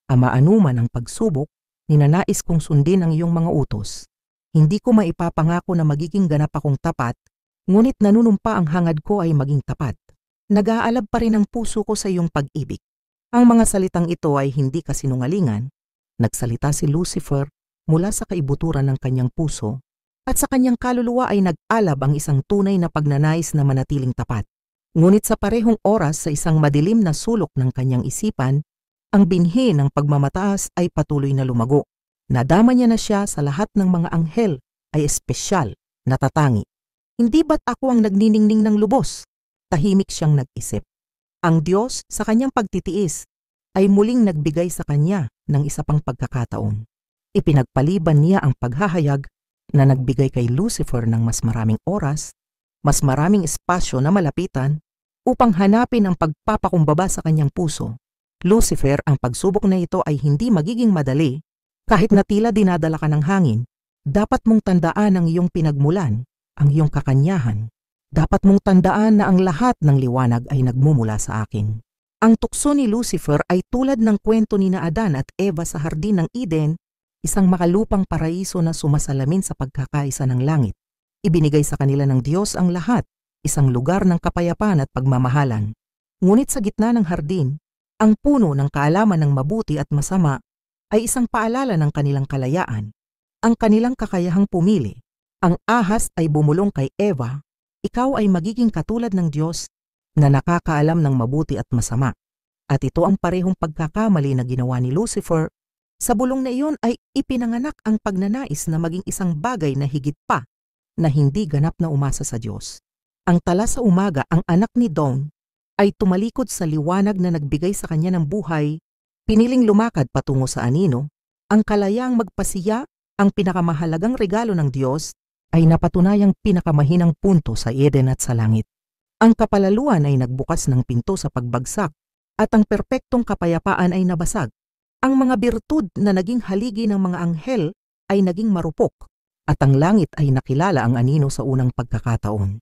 Ama, anuman ang pagsubok, ninanais kong sundin ang iyong mga utos. Hindi ko maipapangako na magiging ganap akong tapat, ngunit nanunumpa ang hangad ko ay maging tapat. Nag-aalab pa rin ang puso ko sa iyong pag-ibig. Ang mga salitang ito ay hindi kasinungalingan. Nagsalita si Lucifer mula sa kaibuturan ng kanyang puso, at sa kanyang kaluluwa ay nag-alab ang isang tunay na pagnanais na manatiling tapat. Ngunit sa parehong oras sa isang madilim na sulok ng kanyang isipan, ang binhi ng pagmamataas ay patuloy na lumago. Nadama niya na siya sa lahat ng mga anghel ay espesyal, natatangi. Hindi ba't ako ang nagniningning ng lubos? Tahimik siyang nag-isip. Ang Diyos sa kanyang pagtitiis ay muling nagbigay sa kanya ng isa pang pagkakataon. Ipinagpaliban niya ang paghahayag na nagbigay kay Lucifer ng mas maraming oras, mas maraming espasyo na malapitan upang hanapin ang pagpapakumbaba sa kanyang puso. Lucifer, ang pagsubok na ito ay hindi magiging madali. Kahit na tila dinadala ka ng hangin, dapat mong tandaan ang iyong pinagmulan, ang iyong kakanyahan. Dapat mong tandaan na ang lahat ng liwanag ay nagmumula sa akin. Ang tukso ni Lucifer ay tulad ng kwento ni na Adan at Eva sa Hardin ng Eden, isang makalupang paraiso na sumasalamin sa pagkakaisa ng langit. Ibinigay sa kanila ng Diyos ang lahat, isang lugar ng kapayapaan at pagmamahalan. Ngunit sa gitna ng hardin, ang puno ng kaalaman ng mabuti at masama ay isang paalala ng kanilang kalayaan, ang kanilang kakayahang pumili. Ang ahas ay bumulong kay Eva, ikaw ay magiging katulad ng Diyos na nakakaalam ng mabuti at masama. At ito ang parehong pagkakamali na ginawa ni Lucifer. Sa bulong na iyon ay ipinanganak ang pagnanais na maging isang bagay na higit pa na hindi ganap na umasa sa Diyos. Ang tala sa umaga, ang anak ni Dawn, ay tumalikod sa liwanag na nagbigay sa kanya ng buhay, piniling lumakad patungo sa anino. Ang kalayaang magpasiya, ang pinakamahalagang regalo ng Diyos, ay napatunayang pinakamahinang punto sa Eden at sa langit. Ang kapalaluan ay nagbukas ng pinto sa pagbagsak at ang perpektong kapayapaan ay nabasag. Ang mga birtud na naging haligi ng mga anghel ay naging marupok at ang langit ay nakilala ang anino sa unang pagkakataon.